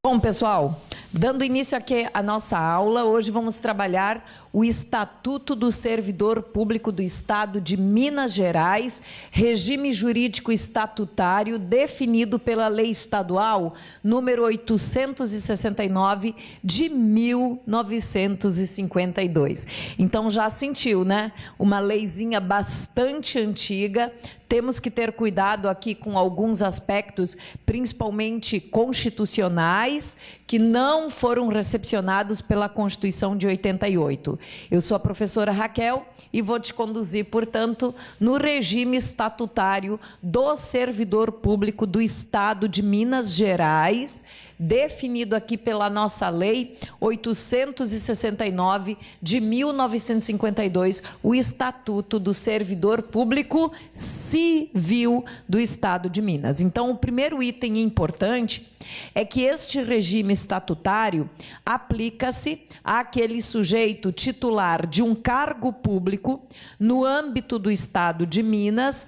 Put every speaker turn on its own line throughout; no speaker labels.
Bom, pessoal, dando início aqui à nossa aula, hoje vamos trabalhar o Estatuto do Servidor Público do Estado de Minas Gerais, regime jurídico estatutário definido pela Lei Estadual número 869 de 1952. Então já sentiu, né? Uma leizinha bastante antiga. Temos que ter cuidado aqui com alguns aspectos, principalmente constitucionais, que não foram recepcionados pela Constituição de 88. Eu sou a professora Raquel e vou te conduzir, portanto, no regime estatutário do servidor público do Estado de Minas Gerais, definido aqui pela nossa Lei 869 de 1952, o Estatuto do Servidor Público Civil do Estado de Minas. Então, o primeiro item importante é que este regime estatutário aplica-se àquele sujeito titular de um cargo público no âmbito do Estado de Minas,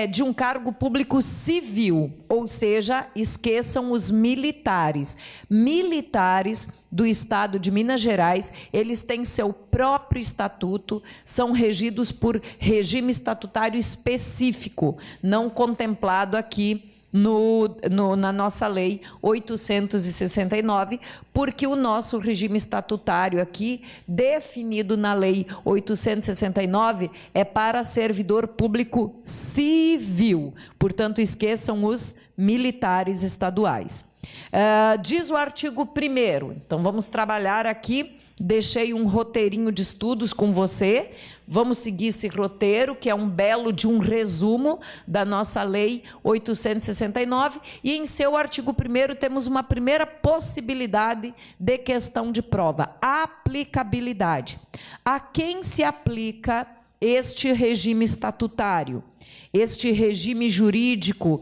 de um cargo público civil, ou seja, esqueçam os militares. Militares do Estado de Minas Gerais, eles têm seu próprio estatuto, são regidos por regime estatutário específico, não contemplado aqui na nossa Lei 869, porque o nosso regime estatutário aqui, definido na Lei 869, é para servidor público civil. Portanto, esqueçam os militares estaduais. Diz o artigo 1º, então vamos trabalhar aqui, deixei um roteirinho de estudos com você, vamos seguir esse roteiro, que é um belo de um resumo da nossa Lei 869, e em seu artigo 1º temos uma primeira possibilidade de questão de prova, a aplicabilidade. A quem se aplica este regime estatutário? Este regime jurídico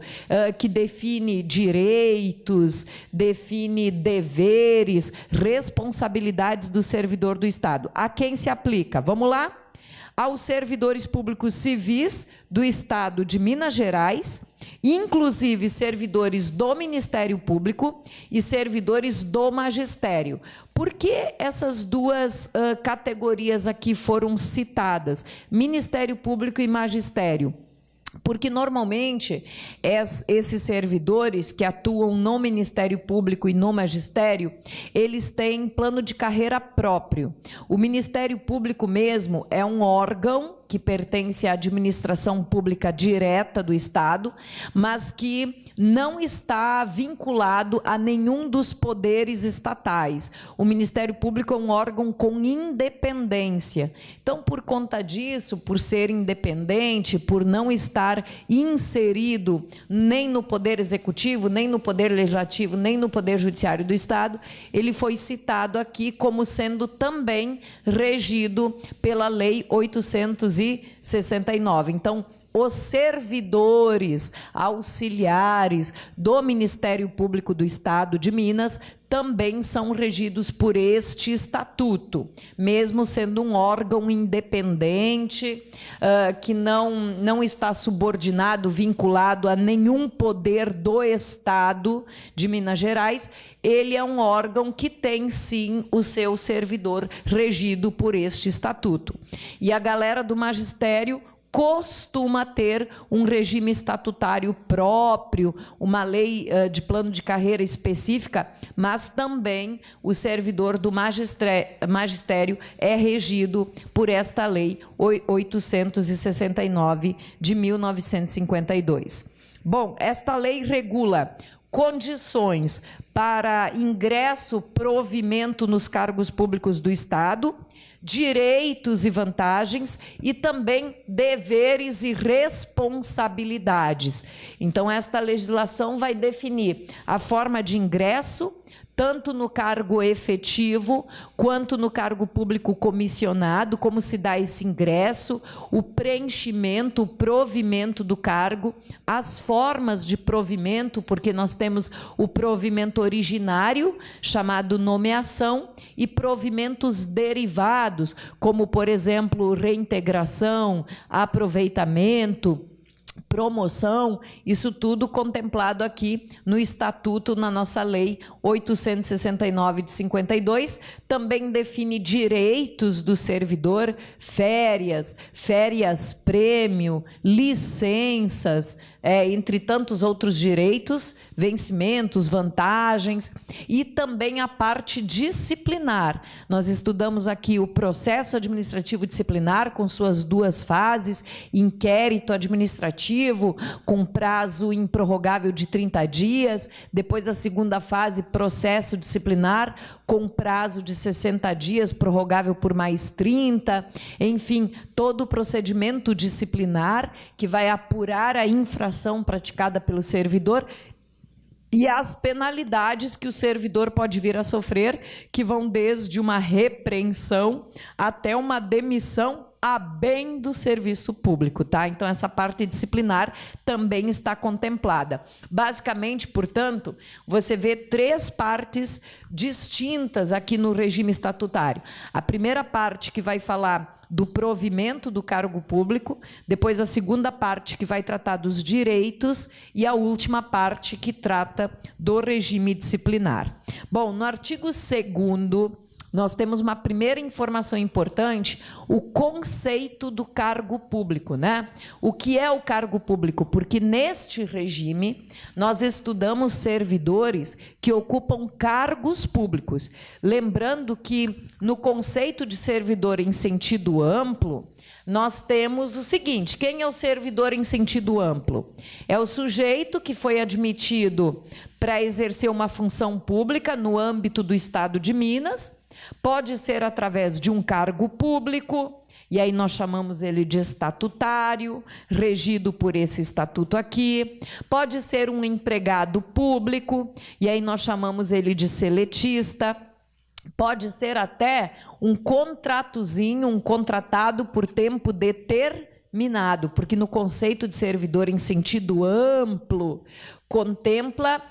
que define direitos, define deveres, responsabilidades do servidor do Estado. A quem se aplica? Vamos lá? Aos servidores públicos civis do Estado de Minas Gerais, inclusive servidores do Ministério Público e servidores do Magistério. Por que essas duas categorias aqui foram citadas? Ministério Público e Magistério. Porque, normalmente, esses servidores que atuam no Ministério Público e no Magistério, eles têm plano de carreira próprio. O Ministério Público mesmo é um órgão que pertence à administração pública direta do Estado, mas que não está vinculado a nenhum dos poderes estatais. O Ministério Público é um órgão com independência. Então, por conta disso, por ser independente, por não estar inserido nem no Poder Executivo, nem no Poder Legislativo, nem no Poder Judiciário do Estado, ele foi citado aqui como sendo também regido pela Lei 869. Então, os servidores auxiliares do Ministério Público do Estado de Minas também são regidos por este estatuto, mesmo sendo um órgão independente, que não está subordinado, vinculado a nenhum poder do Estado de Minas Gerais. Ele é um órgão que tem, sim, o seu servidor regido por este estatuto. E a galera do magistério costuma ter um regime estatutário próprio, uma lei de plano de carreira específica, mas também o servidor do magistério é regido por esta lei 869 de 1952. Bom, esta lei regula condições para ingresso, provimento nos cargos públicos do Estado, direitos e vantagens e também deveres e responsabilidades. Então, esta legislação vai definir a forma de ingresso, tanto no cargo efetivo, quanto no cargo público comissionado, como se dá esse ingresso, o preenchimento, o provimento do cargo, as formas de provimento, porque nós temos o provimento originário, chamado nomeação, e provimentos derivados, como, por exemplo, reintegração, aproveitamento, promoção, isso tudo contemplado aqui no Estatuto, na nossa Lei 869 de 52, também define direitos do servidor, férias, férias-prêmio, licenças, entre tantos outros direitos, vencimentos, vantagens, e também a parte disciplinar. Nós estudamos aqui o processo administrativo disciplinar com suas duas fases, inquérito administrativo com prazo improrrogável de 30 dias, depois a segunda fase, processo disciplinar com prazo de 60 dias, prorrogável por mais 30, enfim, todo o procedimento disciplinar que vai apurar a infração praticada pelo servidor e as penalidades que o servidor pode vir a sofrer, que vão desde uma repreensão até uma demissão a bem do serviço público, tá? Então, essa parte disciplinar também está contemplada. Basicamente, portanto, você vê três partes distintas aqui no regime estatutário. A primeira parte, que vai falar do provimento do cargo público, depois a segunda parte, que vai tratar dos direitos, e a última parte, que trata do regime disciplinar. Bom, no artigo 2º, nós temos uma primeira informação importante, o conceito do cargo público, né? O que é o cargo público? Porque neste regime nós estudamos servidores que ocupam cargos públicos. Lembrando que no conceito de servidor em sentido amplo, nós temos o seguinte: quem é o servidor em sentido amplo? É o sujeito que foi admitido para exercer uma função pública no âmbito do Estado de Minas. Pode ser através de um cargo público, e aí nós chamamos ele de estatutário, regido por esse estatuto aqui. Pode ser um empregado público, e aí nós chamamos ele de seletista. Pode ser até um contratozinho, um contratado por tempo determinado, porque no conceito de servidor em sentido amplo, contempla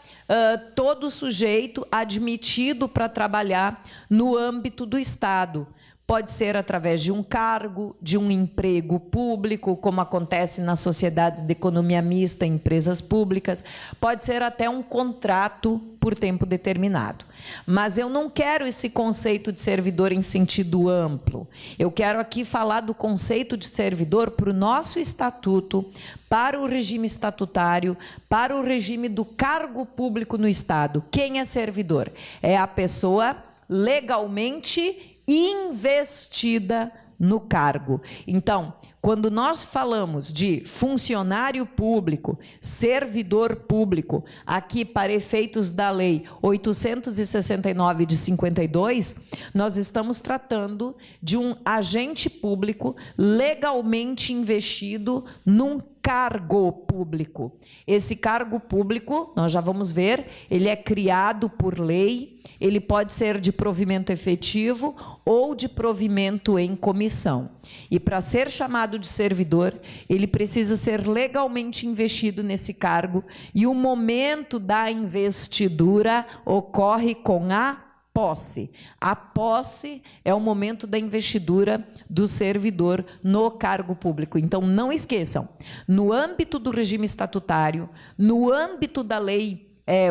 todo sujeito admitido para trabalhar no âmbito do Estado. Pode ser através de um cargo, de um emprego público, como acontece nas sociedades de economia mista, empresas públicas. Pode ser até um contrato por tempo determinado. Mas eu não quero esse conceito de servidor em sentido amplo. Eu quero aqui falar do conceito de servidor para o nosso estatuto, para o regime estatutário, para o regime do cargo público no Estado. Quem é servidor? É a pessoa legalmente investida no cargo. Então, quando nós falamos de funcionário público, servidor público, aqui para efeitos da Lei 869 de 52, nós estamos tratando de um agente público legalmente investido num cargo público. Esse cargo público, nós já vamos ver, ele é criado por lei, ele pode ser de provimento efetivo ou de provimento em comissão. E para ser chamado de servidor, ele precisa ser legalmente investido nesse cargo, e o momento da investidura ocorre com a posse. A posse é o momento da investidura do servidor no cargo público. Então, não esqueçam, no âmbito do regime estatutário, no âmbito da Lei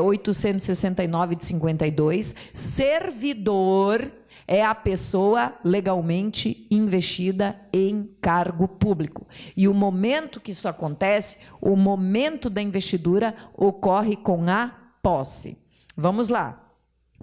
869 de 52, servidor é a pessoa legalmente investida em cargo público. E o momento que isso acontece, o momento da investidura, ocorre com a posse. Vamos lá.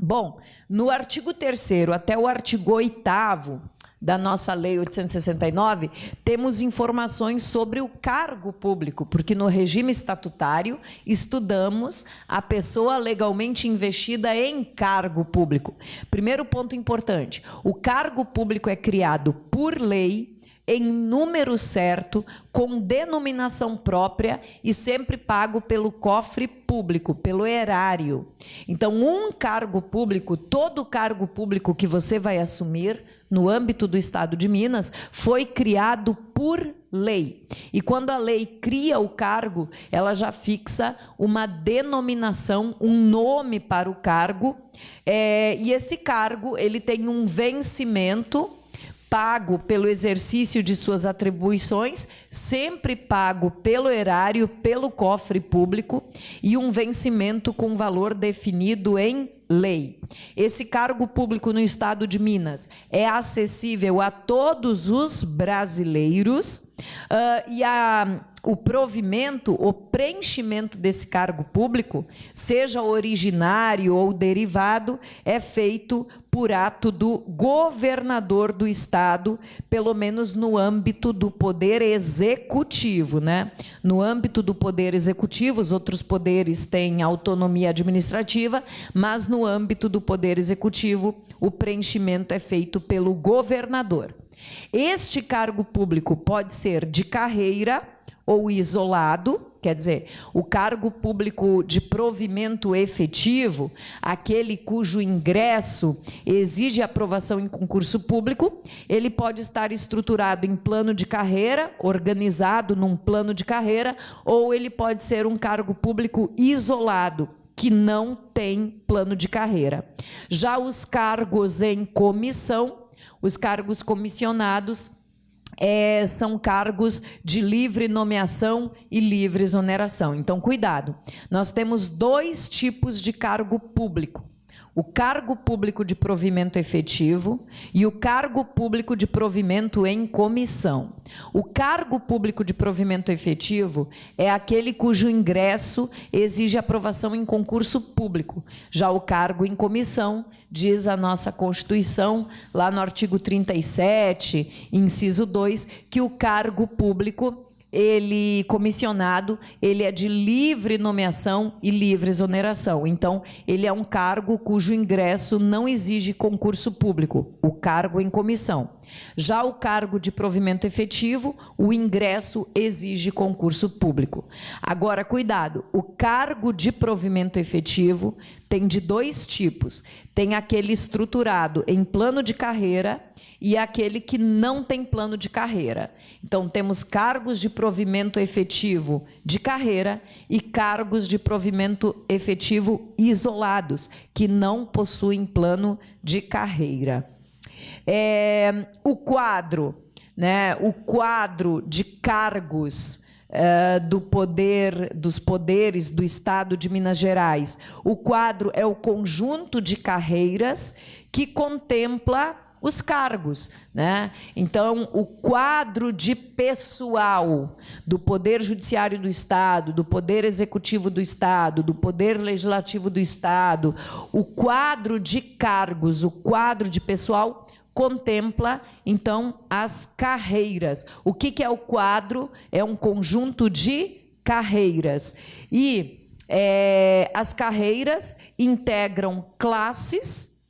Bom, no artigo 3º até o artigo 8º da nossa Lei 869, temos informações sobre o cargo público, porque no regime estatutário estudamos a pessoa legalmente investida em cargo público. Primeiro ponto importante: o cargo público é criado por lei, em número certo, com denominação própria e sempre pago pelo cofre público, pelo erário. Então, um cargo público, todo cargo público que você vai assumir no âmbito do Estado de Minas, foi criado por lei. E quando a lei cria o cargo, ela já fixa uma denominação, um nome para o cargo, e esse cargo ele tem um vencimento pago pelo exercício de suas atribuições, sempre pago pelo erário, pelo cofre público, e um vencimento com valor definido em lei. Esse cargo público no Estado de Minas é acessível a todos os brasileiros, o provimento, o preenchimento desse cargo público, seja originário ou derivado, é feito por ato do governador do Estado, pelo menos no âmbito do poder executivo, né? No âmbito do poder executivo, os outros poderes têm autonomia administrativa, mas no âmbito do poder executivo, o preenchimento é feito pelo governador. Este cargo público pode ser de carreira ou isolado, quer dizer, o cargo público de provimento efetivo, aquele cujo ingresso exige aprovação em concurso público, ele pode estar estruturado em plano de carreira, organizado num plano de carreira, ou ele pode ser um cargo público isolado, que não tem plano de carreira. Já os cargos em comissão, os cargos comissionados, são cargos de livre nomeação e livre exoneração. Então, cuidado. Nós temos dois tipos de cargo público. O cargo público de provimento efetivo e o cargo público de provimento em comissão. O cargo público de provimento efetivo é aquele cujo ingresso exige aprovação em concurso público. Já o cargo em comissão, diz a nossa Constituição, lá no artigo 37, inciso 2, que o cargo público, comissionado, ele é de livre nomeação e livre exoneração. Então, ele é um cargo cujo ingresso não exige concurso público, o cargo em comissão. Já o cargo de provimento efetivo, o ingresso exige concurso público. Agora, cuidado, o cargo de provimento efetivo tem de dois tipos. Tem aquele estruturado em plano de carreira e aquele que não tem plano de carreira. Então, temos cargos de provimento efetivo de carreira e cargos de provimento efetivo isolados, que não possuem plano de carreira. O quadro, né? O quadro de cargos dos poderes do Estado de Minas Gerais. O quadro é o conjunto de carreiras que contempla os cargos, né? Então, o quadro de pessoal do Poder Judiciário do Estado, do Poder Executivo do Estado, do Poder Legislativo do Estado, o quadro de cargos, o quadro de pessoal contempla, então, as carreiras. O que é o quadro? É um conjunto de carreiras. E as carreiras integram classes,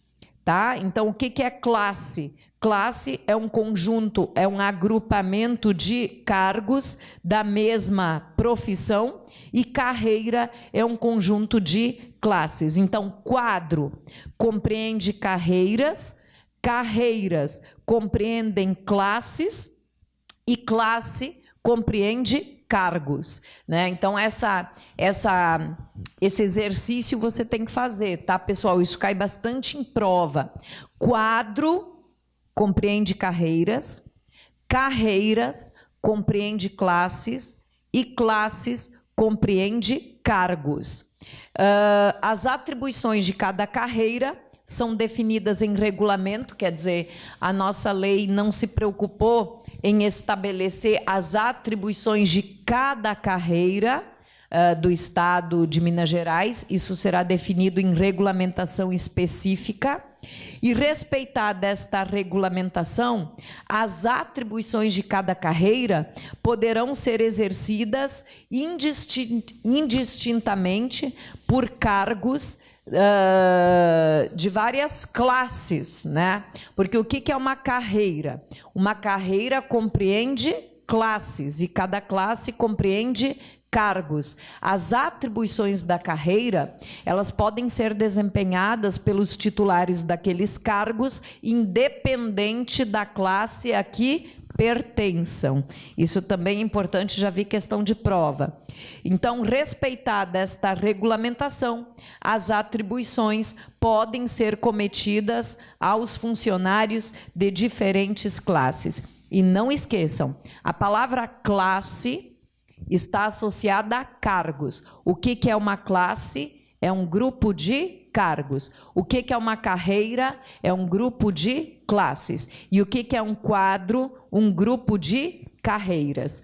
tá? Então, o que é classe? Classe é um conjunto, é um agrupamento de cargos da mesma profissão, e carreira é um conjunto de classes. Então, quadro compreende carreiras, carreiras compreendem classes e classe compreende cargos, né? Então, esse exercício você tem que fazer, tá, pessoal? Isso cai bastante em prova. Quadro compreende carreiras, carreiras compreende classes e classes compreende cargos. As atribuições de cada carreira são definidas em regulamento, quer dizer, a nossa lei não se preocupou em estabelecer as atribuições de cada carreira do Estado de Minas Gerais. Isso será definido em regulamentação específica. E, respeitada esta regulamentação, as atribuições de cada carreira poderão ser exercidas indistintamente por cargos de várias classes, né? Porque o que é uma carreira? Uma carreira compreende classes e cada classe compreende cargos. As atribuições da carreira, elas podem ser desempenhadas pelos titulares daqueles cargos, independente da classe a que pertençam. Isso também é importante, já vi questão de prova. Então, respeitada esta regulamentação, as atribuições podem ser cometidas aos funcionários de diferentes classes. E não esqueçam, a palavra classe está associada a cargos. O que é uma classe? É um grupo de cargos. O que é uma carreira? É um grupo de classes. E o que é um quadro? Um grupo de carreiras.